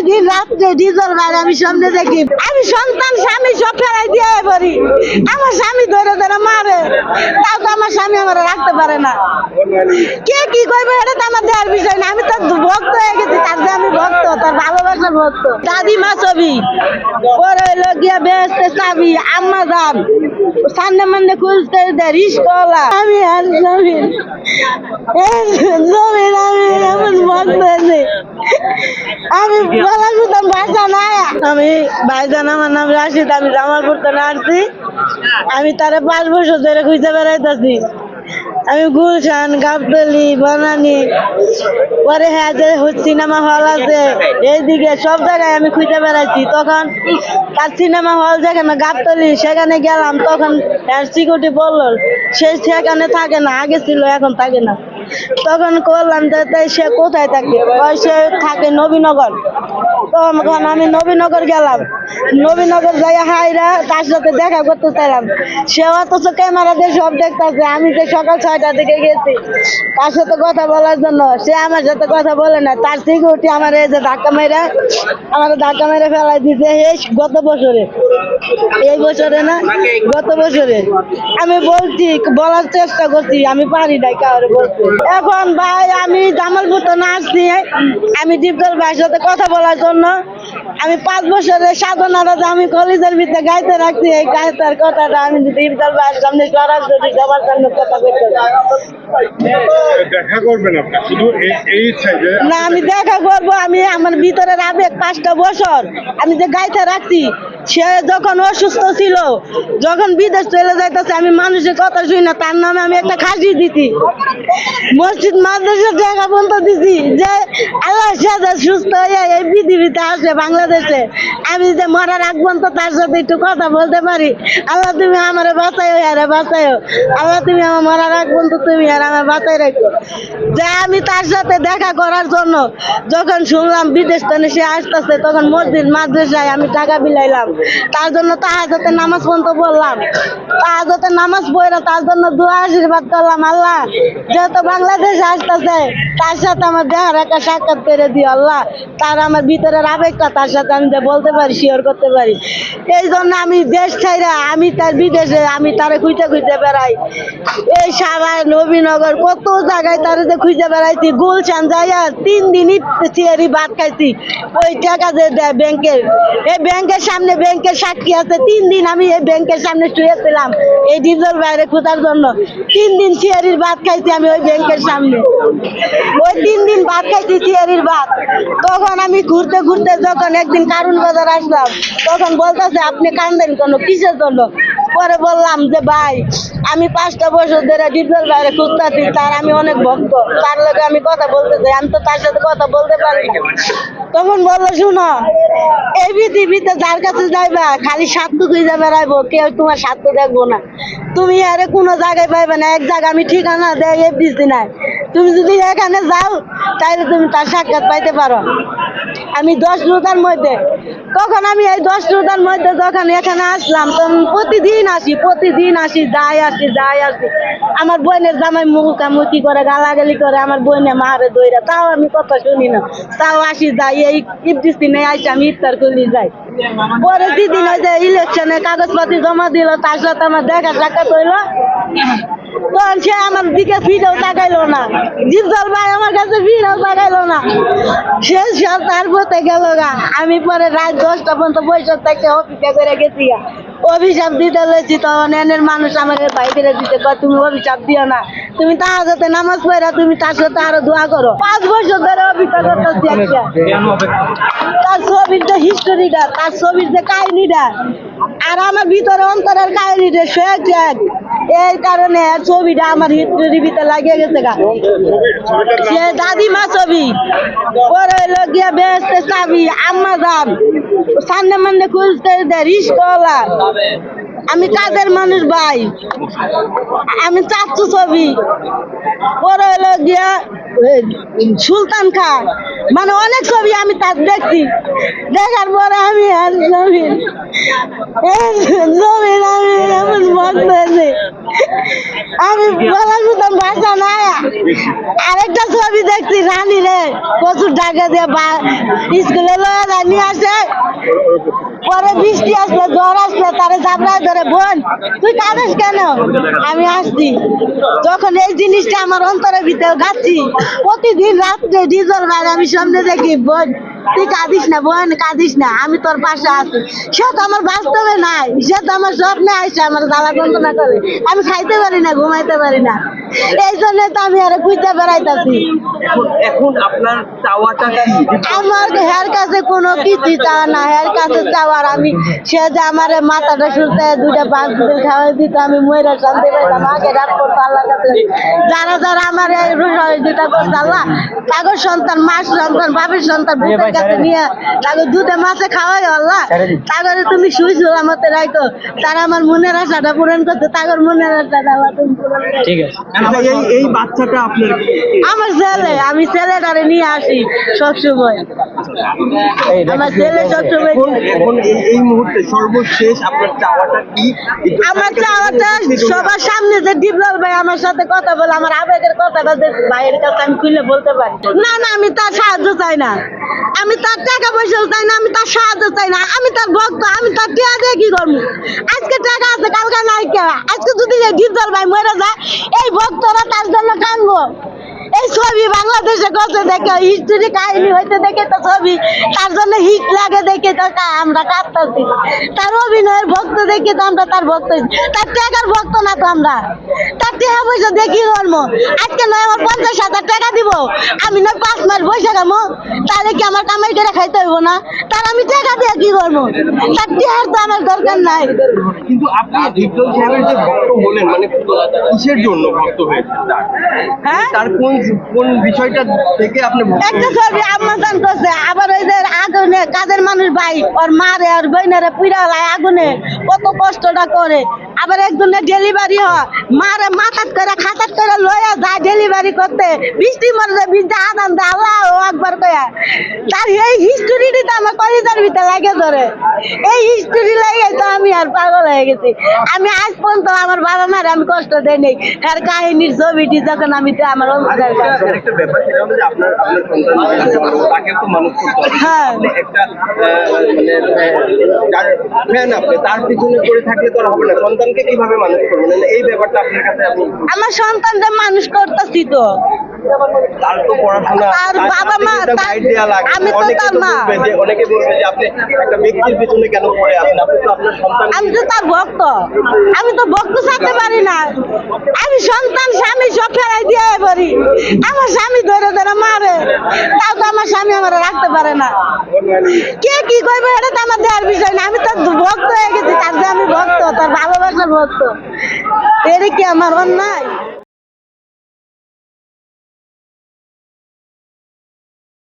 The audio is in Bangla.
প্রতিদিন রাত্রে ডিজেল বাইরে আমি সামনে দেখি, আমি সন্তান স্বামী সব ফেরাই দিয়ে পড়ি, আমার স্বামী ধরে ধরে মারে, তাও তো আমার স্বামী আমার রাখতে পারে না। কে কি করবে এটা তো আমার দেওয়ার বিষয় না, আমি তো ভক্ত হয়ে গেছি, তার যে আমি ভক্ত, তার ভালোবাসার ভক্ত। দাদিমা ছবি পরে হইলো গিয়া বেহেস্তে চাবি, আম্মা যান সামনে মান্নে খুঁজতে দেয় রিস্কওয়ালা, আমি আর জমিন জমিন আমি এমন ভক্ত হয়েছি, আমি বলা শুনতাম ভাষা নাই। আমি ভাইজান, আমার নাম রাশিদ, আমি জামালপুর থেকে আসছি। আমি তারা 5 বছর ধরে খুঁজে বেড়াইতেছি। আমি গুলশান, গাবতলি, বনানী, পরে হ্যাঁ যে সিনেমা হল আছে এইদিকে সব জায়গায় আমি খুঁজে বেড়াইছি। তখন তার সিনেমা হল যেখানে গাবতলি সেখানে গেলাম, তখন সিকিউরিটি বললো সে সেখানে থাকে না, আগে ছিল এখন থাকে না। তখন করলাম যে সে কোথায় থাকে, সে থাকে নবীনগর। তখন আমি নবীনগর গেলাম, নবীনগর যাই হাইরা তার সাথে দেখা করতে চাইলাম, সে অথচ ক্যামেরা দিয়ে সব দেখতেছে। আমি যে সকাল 6টা থেকে গেছি তার সাথে কথা বলার জন্য, সে আমার সাথে কথা বলে না। তার সিকিউরিটি আমার এই যে ধাক্কা মেরে ফেলাই দিছে এই গত বছরে, এই বছরে না গত বছরে। আমি বলছি, বলার চেষ্টা করছি, আমি পারি নাই কাউরে বলতে। এখন ভাই আমি জামালপুর তো না আসছি, আমি ডিপজল ভাইয়ের সাথে কথা বলার জন্য। আমি 5 বছরের সাধনাটা আমি কলেজের ভিতরে গাইতে রাখছি, এই গাইতার কথাটা আমি ডিপজল ভাইয়ের সামনে করার জন্য সবার সামনে কথা বলতে দেখা করবেন আপনি শুধু এই ইচ্ছায় যে না, আমি দেখা করবো। আমি আমার ভিতরের আবেগ 5টা বছর আমি যে গাইতে রাখছি, সে যখন অসুস্থ ছিল, যখন বিদেশ চলে যাইতেছে, আমি মানুষের কথা শুনি না, তার নামে আমি একটা খাসি দিছি, মসজিদ মাদ্রাসার জায়গা বন্ধ দিছি, যে আল্লাহ সাজা সুস্থ হয়ে এই পৃথিবীতে আসে বাংলাদেশে, আমি যে মরার আগ পর্যন্ত তার সাথে একটু কথা বলতে পারি। আল্লাহ তুমি আমার বাঁচাইও, আরে বাঁচাইও আল্লাহ, তুমি আমার মরার আগ পর্যন্ত তুমি আর আমার বাঁচাই রাখো। যে আমি তার সাথে দেখা করার জন্য যখন শুনলাম বিদেশ থেকে সে আসতেছে, তখন মসজিদ মাদ্রাসায় আমি টাকা বিলাইলাম, তার জন্য তাহাজ্জুদের নামাজ পর্যন্ত বললাম, তাহাজ্জুদের নামাজ পড়ে তার জন্য দোয়া আশীর্বাদ করলাম। আল্লাহ যেহেতু বাংলাদেশে আসতেছে, তার সাথে আমার দেখার একটা সাক্ষাৎ করে দিও আল্লাহ, তার আমার ভিতরের আবেগটা তার সাথে আমি যে বলতে পারি, শেয়ার করতে পারি। এই জন্য আমি দেশ ছাইরা আমি তার বিদেশে আমি তারে খুঁজে বেড়াই, এই সাভার নবীনগর কত জায়গায় তারে যে খুঁজে বেড়াইছি। গুলশান যাইয়া 3 দিনই চেয়ারি ভাত খাইছি, ওই টাকা যে দেয় ব্যাংকের, এই ব্যাংকের সামনে ব্যাংকের সাক্ষী আছে। 3 দিন আমি এই ব্যাংকের সামনে শুয়েছিলাম এই ডিজেল বাইরে খোঁজার জন্য। 3 দিন চেয়ারির ভাত খাইছি আমি ওই ব্যাংকের সামনে, ওই 3 দিন ভাত খাইছি চেয়ারির ভাত। তখন আমি ঘুরতে ঘুরতে যখন একদিন কারণ বাজার আসলাম, তখন বলতেছে আপনি কান্দেন কেন, কিসের জন্য? পরে বললাম যে ভাই আমি 5টা বছর ধরে ডিজেল বাইরে খুঁজতেছি, তার আমি অনেক ভক্ত, তার লগে আমি কথা বলতে চাই, আমি তো তার সাথে কথা বলতে পারি না। তখন বললো শুনো, এই পৃথিবীতে যার কাছে যাইবা খালি স্বার্থ খুঁজে বেড়াইবো, কেউ তোমার স্বার্থ দেখবো না। তুমি আরে কোনো জায়গায় পাইবে না, এক জায়গায় আমি ঠিকানা দেয় এফডিসি নাই, তুমি যদি এখানে যাও তাহলে তুমি তার সাক্ষাৎ পাইতে পারো। আমি 10 রোজার মধ্যে, তখন আমি এই 10 রোজার মধ্যে যখন এখানে আসলাম, তখন প্রতিদিন আসি যাই আসি। আমার বোনের জামাই মুখামুখি করে, গালাগালি করে, আমার বোনে মারে দইরা, তাও আমি কথা শুনি না, তাও আসি যাই। এই ইফতিসি নেই আসি আমি ইফতার করলি যাই। পরে দিদিন ওই যে ইলেকশনে কাগজপাতি জমা দিল, তার সাথে আমার দেখা সাক্ষাৎ হইলো, তখন সে আমার দিকে ফিরেও তাকাইলো না, ডিপজল ভাই আমার কাছে ফিরেও তাকাইলো না, সে সব তারপরে গেল গা। আমি পরে রাত 10টা পর্যন্ত বৈঠক থেকে অপেক্ষা করে গেছি, অভিশাপ দিতে লেছি। তখন এনের মানুষ আমার ভাই করে দিতে কয় তুমি অভিশাপ দিও না, তুমি তাহাজ্জুদে নামাজ পড়া তুমি তার সাথে আরো দোয়া করো। 5 বছর ধরে অপেক্ষা করতেছি একটা, তার ছবির যে হিস্টোরিটা, তার ছবির যে কাহিনীটা আর আমার ভিতরে অন্তরের কাহিনীটা এক, এই কারণে ছবিটা আমার হিস্টোরির ভিতরে লাগিয়ে গেছে গা। সে দাদিমা ছবি পরে হইলো গিয়া বেহেস্তে চাবি, আম্মা যান সামনে মান্নে খুঁজতে দেয় রিস্কওয়ালা, আমি কাজের মানুষ ভাই, আমি চাচ্ছু ছবি পরে হইলো গিয়া সুলতান খান, মানে অনেক ছবি আমি তার দেখছি। দেখার পরে আমি আর জমিন আমি এমন ভক্ত হয়েছি, আমি বলা শুনতাম ভাষা নাই। আরেকটা ছবি দেখছি রানী রে প্রচুর ডাকে দিয়ে স্কুলে লয়ে জাবড়ায় নিয়ে আসে, পরে বৃষ্টি আসলে ঝড় আসলে তারে জাবড়ায় ধরে, বোন তুই কাঁদিস কেন? আমি আসছি। যখন এই জিনিসটা আমার অন্তরের ভিতরে গাচ্ছি, প্রতিদিন রাত্রে ডিজেল বাইরে আমি সামনে দেখি, বোন তুই কাঁদিস না, বোন কাঁদিস না, আমি তোর পাশে আছি। সে তো আমার বাস্তবে নাই, সে তো আমার স্বপ্নে আসছে আমার জ্বালা যন্ত্রণা করে, আমি খাইতে পারি না, ঘুমাইতে পারি না। এই জন্য তো আমি আরো খুঁজতে বেড়াইতেছি। এখন আপনার চাওয়াটা কি? আমার হের কাছে কোনো কিছু চাওয়া না, হের কাছে চাওয়ার আমি, সে যে আমার মাথাটা সুরতে দুটা 5 দিন খাওয়াই দিত, আমি ময়রা শান্তি পাইতাম। আগে রাত করতো আল্লাহ কাছে, যারা যারা আমার এই সহযোগিতা করছে আল্লাহ, তাগর সন্তান, মার সন্তান, বাপের সন্তান বুকের কাছে নিয়ে তাগর দুধে মাছে খাওয়াই আল্লাহ, তাগরে তুমি শুইছ আমাতে রাখো, তারা আমার মনের আশাটা পূরণ করতে, তাগর মনের আশাটা আল্লাহ তুমি পূরণ করো। ঠিক আছে। আচ্ছা, এই বাচ্চাটা আপনার আমার ছেলে, আমি ছেলেটারে নিয়ে আসি সবসময়, আমার ছেলে সবসময়। এখন এই মুহূর্তে সর্বশেষ আপনার চাওয়াটা কি? আমার চাওয়াটা সবার সামনে যে ডিপলাল ভাই আমার সাথে কথা বলে, আমার আবেগের কথাটা যে ভাইয়ের কাছে আমি খুলে বলতে পারি। না না, আমি তার সাহায্য চাই না, আমি তার টাকা পয়সা চাই না, আমি তার সাহায্য চাই না, আমি তার ভক্ত, আমি তার টিয়া দিয়ে কি করবো? আজকে টাকা আছে, কালকে নাই কে? আজকে যদি এই ডিপলাল ভাই মরে যায়, এই ভক্তরা তার জন্য কানবো। এই ছবি বাংলাদেশে করছে দেখে, হিস্ট্রি কাহিনী হইতে দেখে তো ছবি, তার জন্য হিট লাগে দেখে তো আমরা কাঁদতেছি। তার অভিনয়ের ভক্ত দেখে তো আমরা তার ভক্ত হইছি। তার টাকার ভক্ত না তো আমরা, তার টাকা পয়সা দেখি ধর্ম। আজকে নয় আমার 50,000 টাকা দিব, আমি নয় 5 মাস বসে খামো, তাহলে কি আমার কামাই করে খাইতে হইব না? তার আমি টাকা দিয়ে কি করবো? তার টাকার তো আমার দরকার নাই। কিন্তু আপনি ডিপজল সাহেবের যে ভক্ত হলেন, মানে কিসের জন্য ভক্ত হয়েছেন তার? হ্যাঁ, তার কোন বিষয়টা থেকে আপনি ভক্ত একটা হয়েছেন? ছবি আমাজন করছে, আবার ওই যে আগুনে কাজের মানুষ ভাই ওর মারে আর বইনারে পুইরা লাই আগুনে, কত কষ্টটা করে। আবার একজনের ডেলিভারি হয়, মারে মাথাত করে খাতাত করে লইয়া যায় ডেলিভারি করতে, বৃষ্টি মরে বৃদ্ধা আদান দেয় আল্লাহ আকবার কয়া। তার এই হিস্টোরিটি তো আমার কলিজার ভিতরে লাগে ধরে, এই হিস্টোরি লাগে তো আমি আর পাগল হয়ে গেছি। আমি আজ পর্যন্ত আমার বাবা মারে আমি কষ্ট দেই নাই, আর কাহিনীর ছবিটি যখন আমি আমার অন্তরে একটা ব্যাপার সেটা হলো যে আপনার সন্তান তাকে তো মানুষ করতে হবে। হ্যাঁ। আপনি একটা যার ফ্যান আপনি, তার পিছনে পড়ে থাকলে তো আর হবে না। সন্তানকে কিভাবে মানুষ করবেন, এই ব্যাপারটা আপনার কাছে আপনি আমার সন্তানটা মানুষ করতেছি তো, তার তো পড়াশোনা, তার বাবা মা, গাইড দেওয়া লাগে। আমি তো অনেকে তার তো মা, অনেকে বলবে যে আপনি একটা ব্যক্তির পিছনে কেন পড়ে আছেন, আপনি তো আপনার সন্তান। আমি তো তার ভক্ত, আমি তো ভক্ত থাকতে পারি না। আমি সন্তান স্বামী সব ফেলাই দিয়ে পারি, আমার স্বামী ধরে ধরে মারে, তাও তো আমার স্বামী আমার রাখতে পারে না। কে কি করবে এটা তো আমার দেওয়ার বিষয় না, আমি তার ভক্ত হয়ে গেছি, তার যে আমি ভক্ত, তার ভালোবাসার ভক্ত, এর কি আমার অন্যায়?